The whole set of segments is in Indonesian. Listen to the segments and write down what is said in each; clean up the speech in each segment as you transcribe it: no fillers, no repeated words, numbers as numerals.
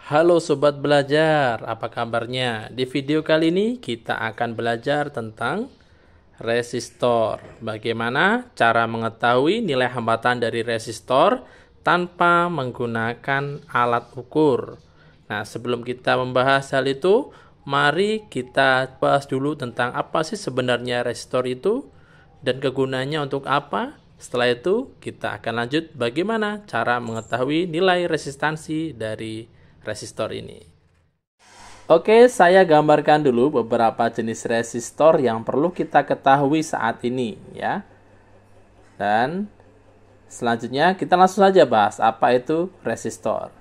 Halo Sobat Belajar, apa kabarnya? Di video kali ini kita akan belajar tentang resistor. Bagaimana cara mengetahui nilai hambatan dari resistor tanpa menggunakan alat ukur. Nah, sebelum kita membahas hal itu, mari kita bahas dulu tentang apa sih sebenarnya resistor itu dan kegunaannya untuk apa. Setelah itu, kita akan lanjut bagaimana cara mengetahui nilai resistansi dari resistor ini. Oke, saya gambarkan dulu beberapa jenis resistor yang perlu kita ketahui saat ini ya. Dan selanjutnya kita langsung saja bahas apa itu resistor.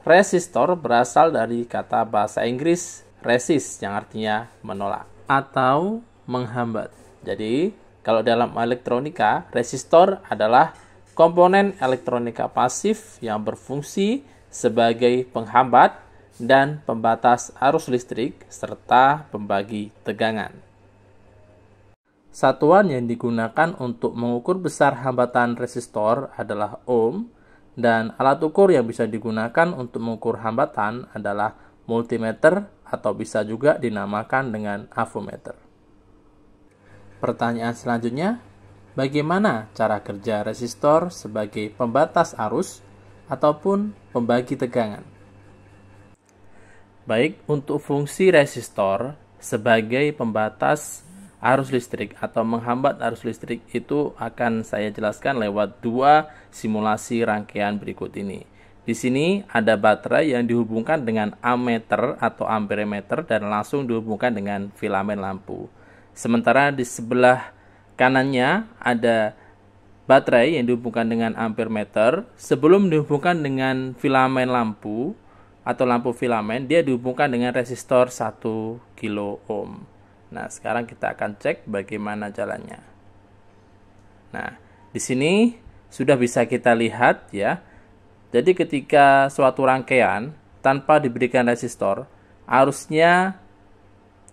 Resistor berasal dari kata bahasa Inggris resist yang artinya menolak atau menghambat. Jadi, kalau dalam elektronika, resistor adalah komponen elektronika pasif yang berfungsi sebagai penghambat dan pembatas arus listrik serta pembagi tegangan. Satuan yang digunakan untuk mengukur besar hambatan resistor adalah ohm, dan alat ukur yang bisa digunakan untuk mengukur hambatan adalah multimeter atau bisa juga dinamakan dengan avometer. Pertanyaan selanjutnya, bagaimana cara kerja resistor sebagai pembatas arus ataupun pembagi tegangan? Baik, untuk fungsi resistor sebagai pembatas arus listrik atau menghambat arus listrik itu akan saya jelaskan lewat dua simulasi rangkaian berikut ini. Di sini ada baterai yang dihubungkan dengan ammeter atau amperemeter dan langsung dihubungkan dengan filamen lampu. Sementara di sebelah kanannya ada baterai yang dihubungkan dengan ampermeter. Sebelum dihubungkan dengan filamen lampu atau lampu filamen, dia dihubungkan dengan resistor 1 kilo ohm. Nah, sekarang kita akan cek bagaimana jalannya. Nah, di sini sudah bisa kita lihat ya. Jadi ketika suatu rangkaian tanpa diberikan resistor, arusnya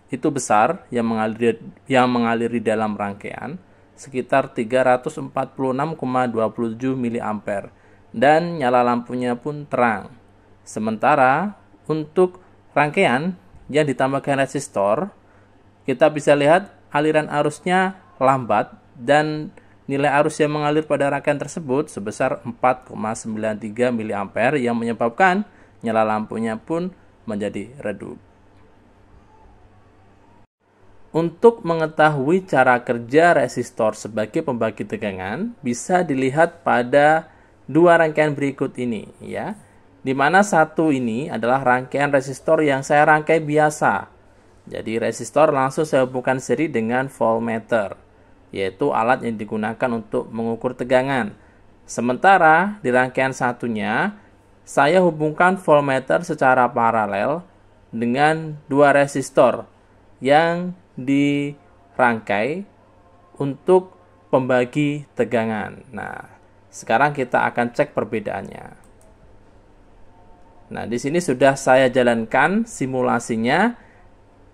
itu besar yang mengalir di dalam rangkaian sekitar 346,27 mA dan nyala lampunya pun terang. Sementara untuk rangkaian yang ditambahkan resistor, kita bisa lihat aliran arusnya lambat dan nilai arus yang mengalir pada rangkaian tersebut sebesar 4,93 mA yang menyebabkan nyala lampunya pun menjadi redup. Untuk mengetahui cara kerja resistor sebagai pembagi tegangan, bisa dilihat pada dua rangkaian berikut ini ya. Di mana satu ini adalah rangkaian resistor yang saya rangkai biasa. Jadi resistor langsung saya hubungkan seri dengan voltmeter, yaitu alat yang digunakan untuk mengukur tegangan. Sementara di rangkaian satunya, saya hubungkan voltmeter secara paralel dengan dua resistor yang dirangkai untuk pembagi tegangan. Nah, sekarang kita akan cek perbedaannya. Nah, di sini sudah saya jalankan simulasinya.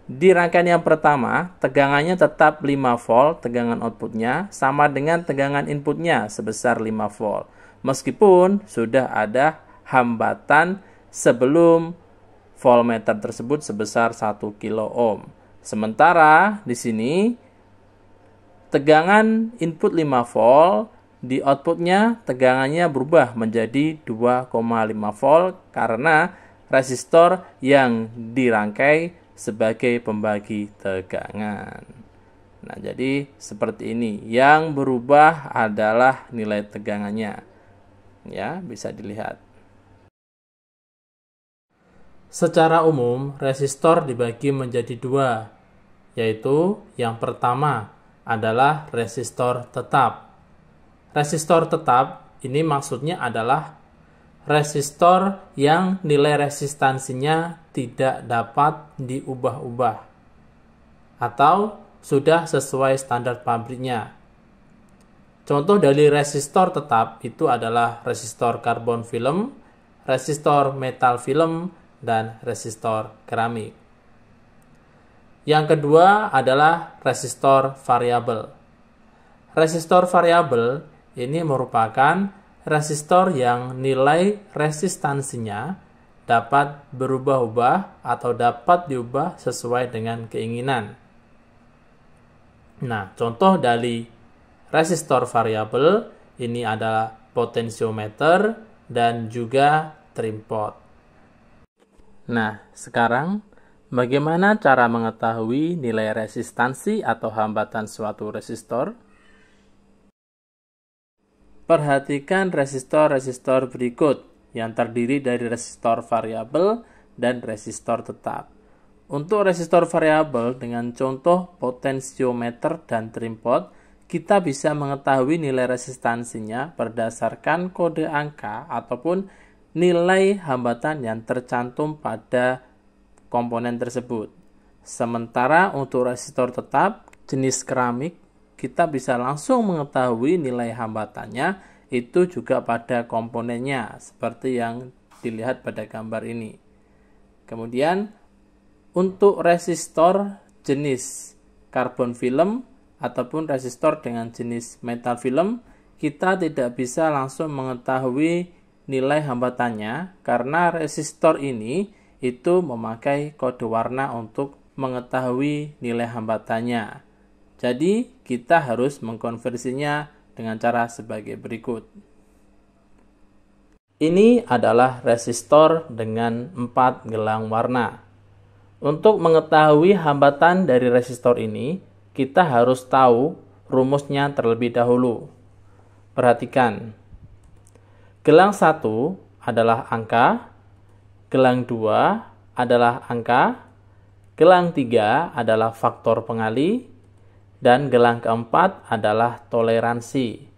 Di rangkaian yang pertama, tegangannya tetap 5 volt, tegangan outputnya sama dengan tegangan inputnya sebesar 5 volt. Meskipun sudah ada hambatan sebelum voltmeter tersebut sebesar 1 kilo ohm. Sementara di sini tegangan input 5 volt, di outputnya tegangannya berubah menjadi 2,5 volt karena resistor yang dirangkai sebagai pembagi tegangan. Nah, jadi seperti ini. Yang berubah adalah nilai tegangannya. Ya, bisa dilihat. Secara umum, resistor dibagi menjadi dua, yaitu yang pertama adalah resistor tetap. Resistor tetap ini maksudnya adalah resistor yang nilai resistansinya tidak dapat diubah-ubah atau sudah sesuai standar pabriknya. Contoh dari resistor tetap itu adalah resistor karbon film, resistor metal film, dan resistor keramik. Yang kedua adalah resistor variabel. Resistor variabel ini merupakan resistor yang nilai resistansinya dapat berubah-ubah atau dapat diubah sesuai dengan keinginan. Nah, contoh dari resistor variabel ini adalah potensiometer dan juga trim pot. Nah, sekarang bagaimana cara mengetahui nilai resistansi atau hambatan suatu resistor? Perhatikan resistor-resistor berikut yang terdiri dari resistor variabel dan resistor tetap. Untuk resistor variabel dengan contoh potensiometer dan trim pot, kita bisa mengetahui nilai resistansinya berdasarkan kode angka ataupun nilai hambatan yang tercantum pada komponen tersebut. Sementara untuk resistor tetap jenis keramik, kita bisa langsung mengetahui nilai hambatannya itu juga pada komponennya seperti yang dilihat pada gambar ini. Kemudian untuk resistor jenis karbon film ataupun resistor dengan jenis metal film, kita tidak bisa langsung mengetahui nilai hambatannya karena resistor ini itu memakai kode warna untuk mengetahui nilai hambatannya. Jadi, kita harus mengkonversinya dengan cara sebagai berikut. Ini adalah resistor dengan 4 gelang warna. Untuk mengetahui hambatan dari resistor ini, kita harus tahu rumusnya terlebih dahulu. Perhatikan. Gelang 1 adalah angka, gelang 2 adalah angka, gelang 3 adalah faktor pengali, dan gelang keempat adalah toleransi.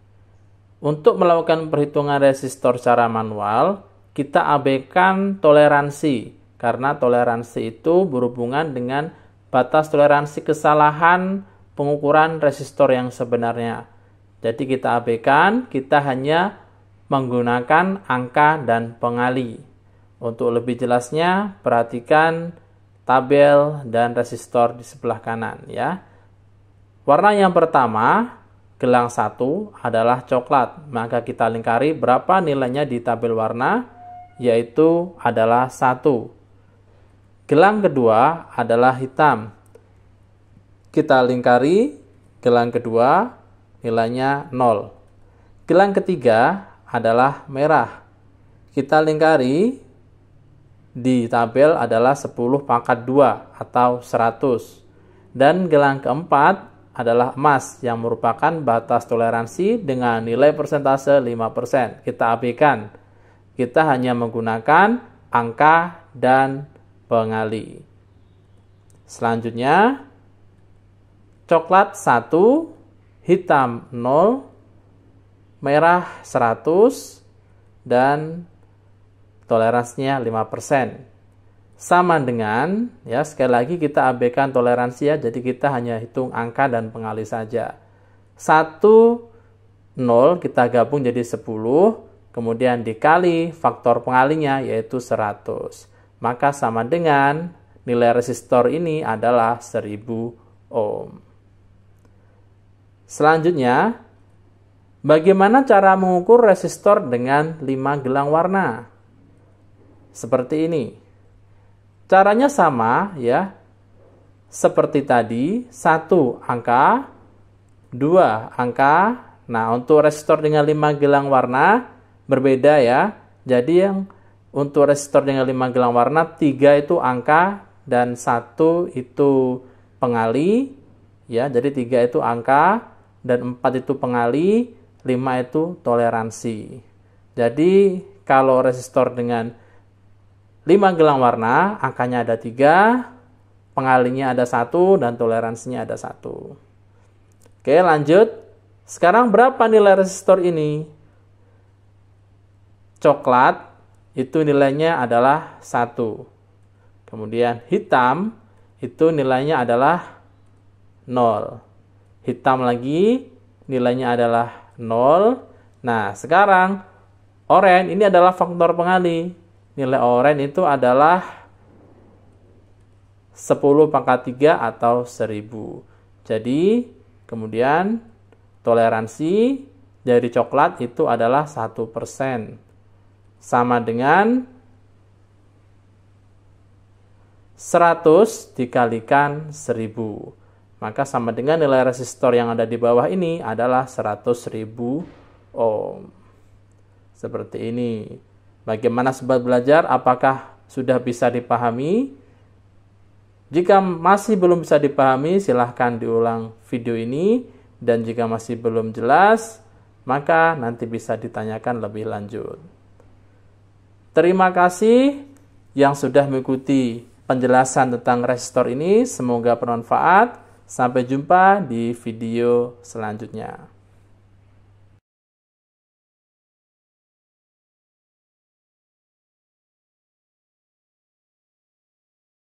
Untuk melakukan perhitungan resistor secara manual, kita abaikan toleransi, karena toleransi itu berhubungan dengan batas toleransi kesalahan pengukuran resistor yang sebenarnya. Jadi kita abaikan, kita hanya menggunakan angka dan pengali. Untuk lebih jelasnya, perhatikan tabel dan resistor di sebelah kanan ya. Warna yang pertama, gelang 1 adalah coklat. Maka kita lingkari berapa nilainya di tabel warna, yaitu adalah 1. Gelang kedua adalah hitam. Kita lingkari gelang kedua nilainya 0. Gelang ketiga adalah merah. Kita lingkari di tabel adalah 10 pangkat 2 atau 100. Dan gelang keempat adalah emas yang merupakan batas toleransi dengan nilai persentase 5%. Kita abaikan. Kita hanya menggunakan angka dan pengali. Selanjutnya, coklat 1, hitam 0, merah 100, dan toleransinya 5%. Sama dengan, ya sekali lagi kita abaikan toleransi ya, jadi kita hanya hitung angka dan pengali saja. 1, 0 kita gabung jadi 10, kemudian dikali faktor pengalinya yaitu 100. Maka sama dengan nilai resistor ini adalah 1000 ohm. Selanjutnya, bagaimana cara mengukur resistor dengan 5 gelang warna? Seperti ini. Caranya sama ya. Seperti tadi, 1 angka, 2 angka. Nah, untuk resistor dengan 5 gelang warna berbeda ya. Jadi yang untuk resistor dengan 5 gelang warna, 3 itu angka dan 1 itu pengali. Ya, jadi 3 itu angka dan 4 itu pengali, 5 itu toleransi. Jadi kalau resistor dengan 5 gelang warna, angkanya ada 3, pengalinya ada 1 dan toleransinya ada 1. Oke, lanjut. Sekarang berapa nilai resistor ini? Coklat itu nilainya adalah 1. Kemudian hitam itu nilainya adalah 0. Hitam lagi nilainya adalah 0. Nah, sekarang oranye ini adalah faktor pengali. Nilai oranye itu adalah 10 pangkat 3 atau 1000. Jadi, kemudian toleransi dari coklat itu adalah 1%. Sama dengan 100 dikalikan 1000. Maka sama dengan nilai resistor yang ada di bawah ini adalah 100.000 ohm. Seperti ini. Bagaimana sobat belajar? Apakah sudah bisa dipahami? Jika masih belum bisa dipahami, silahkan diulang video ini. Dan jika masih belum jelas, maka nanti bisa ditanyakan lebih lanjut. Terima kasih yang sudah mengikuti penjelasan tentang resistor ini. Semoga bermanfaat. Sampai jumpa di video selanjutnya.